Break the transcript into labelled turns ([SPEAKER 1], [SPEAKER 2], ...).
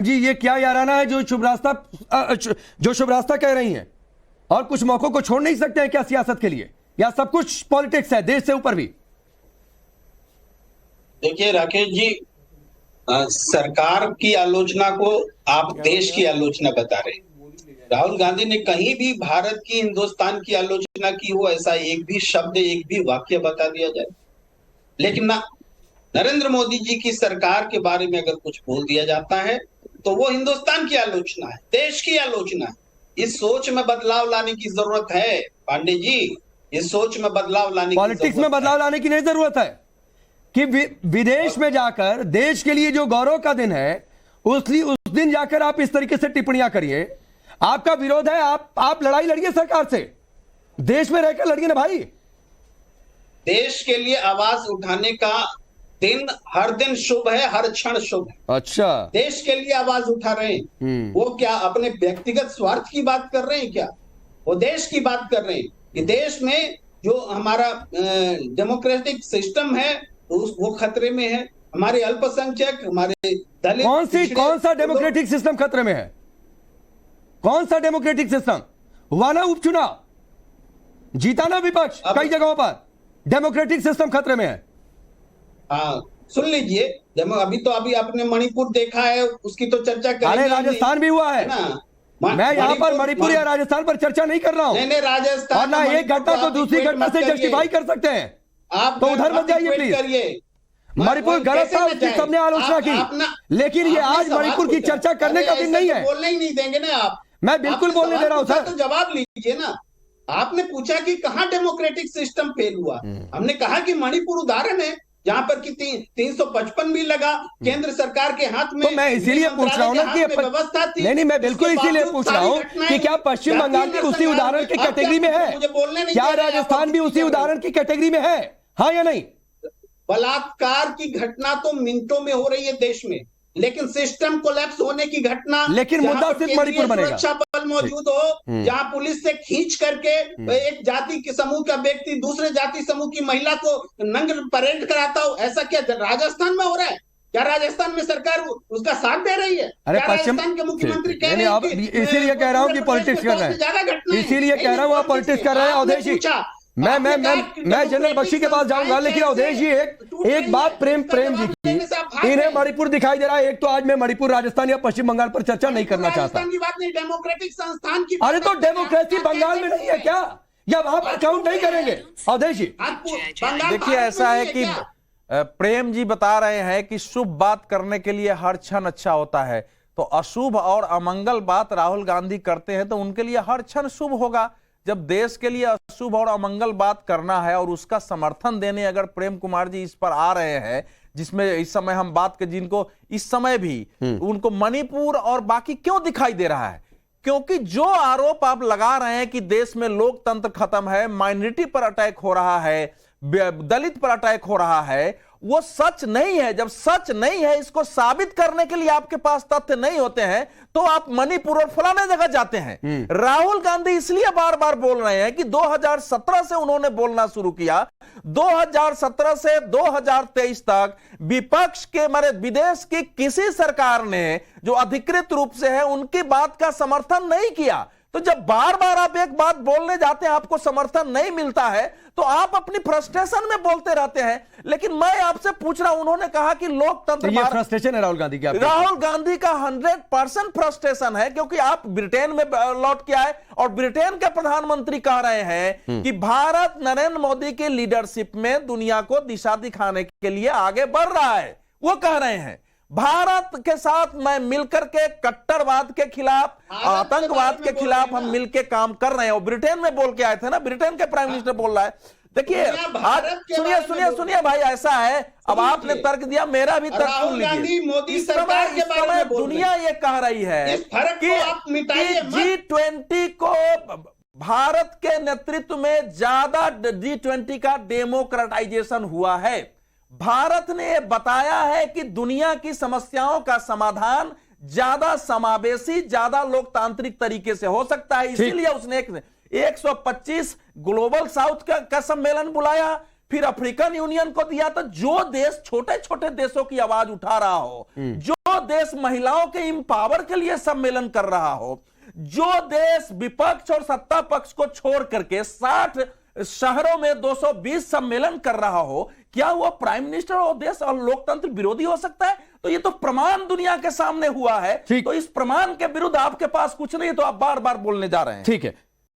[SPEAKER 1] जी ये क्या याराना है जो शुभ रास्ता कह रही हैं, और कुछ मौकों को छोड़ नहीं सकते हैं क्या सियासत के लिए, या सब कुछ पॉलिटिक्स है देश से ऊपर भी?
[SPEAKER 2] देखिए राकेश जी, सरकार की आलोचना को आप देश की आलोचना बता रहे हैं। राहुल गांधी ने कहीं भी भारत की, हिंदुस्तान की आलोचना की हो ऐसा एक भी शब्द, एक भी वाक्य बता दिया जाए। लेकिन ना, नरेंद्र मोदी जी की सरकार के बारे में अगर कुछ बोल दिया जाता है तो वो हिंदुस्तान की आलोचना है, देश की आलोचना है। इस सोच में बदलाव लाने की जरूरत है पांडे जी, इस सोच में बदलाव लाने की
[SPEAKER 1] पॉलिटिक्स में बदलाव लाने की नहीं जरूरत है कि विदेश में जाकर देश के लिए जो गौरव का दिन है उस दिन जाकर आप इस तरीके से टिप्पणियां करिए। आपका विरोध है, आप लड़ाई लड़िए सरकार से, देश में रहकर लड़िए ना भाई।
[SPEAKER 2] देश के लिए आवाज उठाने का दिन हर दिन शुभ है, हर क्षण शुभ है।
[SPEAKER 1] अच्छा,
[SPEAKER 2] देश के लिए आवाज उठा रहे हैं, वो क्या अपने व्यक्तिगत स्वार्थ की बात कर रहे हैं क्या? वो देश की बात कर रहे हैं कि देश में जो हमारा डेमोक्रेटिक सिस्टम है वो खतरे में है, हमारे अल्पसंख्यक, हमारे दलित।
[SPEAKER 1] कौन सा डेमोक्रेटिक सिस्टम खतरे में है? कौन सा डेमोक्रेटिक सिस्टम? हुआ ना उपचुनाव, जीता ना विपक्ष कई जगहों पर, डेमोक्रेटिक सिस्टम खतरे में है।
[SPEAKER 2] हाँ सुन लीजिए, अभी आपने मणिपुर देखा है, उसकी तो चर्चा करेंगे।
[SPEAKER 1] अरे राजस्थान भी हुआ है ना, मैं यहाँ पर मणिपुर या राजस्थान पर चर्चा नहीं कर रहा हूँ।
[SPEAKER 2] नहीं राजस्थान,
[SPEAKER 1] और ना एक घटना को दूसरी घटना से जस्टिफाई कर सकते हैं आप, तो उधर मत जाइए प्लीज। मणिपुर गलत था, उसकी सबने आलोचना की, लेकिन ये आज मणिपुर की चर्चा करने का दिन नहीं है।
[SPEAKER 2] बोलने ही नहीं देंगे ना आप?
[SPEAKER 1] मैं बिल्कुल बोलने दे रहा हूँ सर।
[SPEAKER 2] तो जवाब लीजिए ना। आपने पूछा कि कहाँ डेमोक्रेटिक सिस्टम फेल हुआ, हमने कहा कि मणिपुर उदाहरण है जहां पर कि 355 भी लगा, केंद्र सरकार के हाथ में।
[SPEAKER 1] तो मैं इसीलिए पूछ रहा हूँ ना कि
[SPEAKER 2] व्यवस्था थी।
[SPEAKER 1] नहीं मैं बिल्कुल इसीलिए पूछ रहा हूँ कि क्या पश्चिम बंगाल भी उसी उदाहरण की कैटेगरी में है?
[SPEAKER 2] मुझे बोलने नहीं,
[SPEAKER 1] क्या राजस्थान भी उसी उदाहरण की कैटेगरी में है, हाँ या नहीं?
[SPEAKER 2] बलात्कार की घटना तो मिनटों में हो रही है देश में, लेकिन सिस्टम कोलैप्स होने की घटना,
[SPEAKER 1] लेकिन मुद्दा सिर्फ मणिपुर बनेगा।
[SPEAKER 2] सुरक्षा बल मौजूद हो, जहां पुलिस से खींच करके एक जाति के समूह का व्यक्ति दूसरे जाति समूह की महिला को नंग परेड कराता हो, ऐसा क्या राजस्थान में हो रहा है? क्या राजस्थान में सरकार उसका साथ दे रही है?
[SPEAKER 1] अरे
[SPEAKER 2] राजस्थान के मुख्यमंत्री कह रहे हैं,
[SPEAKER 1] इसीलिए कह रहा हूँ कि पॉलिटिक्स कर रहे हैं, इसीलिए कह रहा हूँ आप पॉलिटिक्स कर रहे हैं। अवधेश जी, मैं जनरल बख्शी के पास जाऊंगा, लेकिन अवधेश जी एक बात प्रेम जी की, इन्हें मणिपुर दिखाई दे रहा है। एक तो आज मैं मणिपुर, राजस्थान या पश्चिम बंगाल पर चर्चा नहीं करना चाहता।
[SPEAKER 2] की बात नहीं, डेमोक्रेटिक संस्थान की।
[SPEAKER 1] अरे तो डेमोक्रेसी बंगाल में नहीं है क्या, या वहां पर काउंट नहीं करेंगे? अवधेश जी
[SPEAKER 3] देखिए, ऐसा है कि प्रेम जी बता रहे हैं कि शुभ बात करने के लिए हर क्षण अच्छा होता है, तो अशुभ और अमंगल बात राहुल गांधी करते हैं तो उनके लिए हर क्षण शुभ होगा। जब देश के लिए अशुभ और अमंगल बात करना है और उसका समर्थन देने अगर प्रेम कुमार जी इस पर आ रहे हैं, जिसमें इस समय हम बात कर, जिनको इस समय भी उनको मणिपुर और बाकी क्यों दिखाई दे रहा है? क्योंकि जो आरोप आप लगा रहे हैं कि देश में लोकतंत्र खत्म है, माइनॉरिटी पर अटैक हो रहा है, दलित पर अटैक हो रहा है, वो सच नहीं है। जब सच नहीं है, इसको साबित करने के लिए आपके पास तथ्य नहीं होते हैं, तो आप मणिपुर और फलाने जगह जाते हैं। राहुल गांधी इसलिए बार बार बोल रहे हैं कि 2017 से उन्होंने बोलना शुरू किया, 2017 से 2023 तक विपक्ष के मारे विदेश की किसी सरकार ने जो अधिकृत रूप से है उनकी बात का समर्थन नहीं किया। तो जब बार बार आप एक बात बोलने जाते हैं, आपको समर्थन नहीं मिलता है, तो आप अपनी फ्रस्ट्रेशन में बोलते रहते हैं। लेकिन मैं आपसे पूछ रहा हूं, उन्होंने कहा कि लोकतंत्र,
[SPEAKER 1] तो ये फ्रस्ट्रेशन है राहुल गांधी की?
[SPEAKER 3] राहुल गांधी का 100% फ्रस्ट्रेशन है, क्योंकि आप ब्रिटेन में लौट के आए और ब्रिटेन के प्रधानमंत्री कह रहे हैं कि भारत नरेंद्र मोदी की लीडरशिप में दुनिया को दिशा दिखाने के लिए आगे बढ़ रहा है। वो कह रहे हैं भारत के साथ मैं मिलकर के कट्टरवाद के खिलाफ, आतंकवाद के खिलाफ हम मिलकर काम कर रहे हैं। और ब्रिटेन में बोल के आए थे ना, ब्रिटेन के प्राइम मिनिस्टर बोल रहा है। देखिए आज सुनिए भाई, ऐसा है, अब आपने तर्क दिया, मेरा भी तर्क सुन लीजिए। इस समय दुनिया ये कह रही है कि G20 को भारत के नेतृत्व में ज्यादा G20 का डेमोक्रेटाइजेशन हुआ है। भारत ने बताया है कि दुनिया की समस्याओं का समाधान ज्यादा समावेशी, ज्यादा लोकतांत्रिक तरीके से हो सकता है। इसीलिए उसने 125 ग्लोबल साउथ का सम्मेलन बुलाया, फिर अफ्रीकन यूनियन को दिया। तो जो देश छोटे छोटे देशों की आवाज उठा रहा हो, जो देश महिलाओं के इंपावर के लिए सम्मेलन कर रहा हो, जो देश विपक्ष और सत्ता पक्ष को छोड़ करके 60 शहरों में 220 सम्मेलन कर रहा हो, क्या वो प्राइम मिनिस्टर और देश और लोकतंत्र विरोधी हो सकता है? तो ये तो प्रमाण दुनिया के सामने हुआ है। तो इस प्रमाण के विरुद्ध आपके पास कुछ नहीं, तो आप बार बार बोलने जा रहे हैं।
[SPEAKER 1] ठीक है।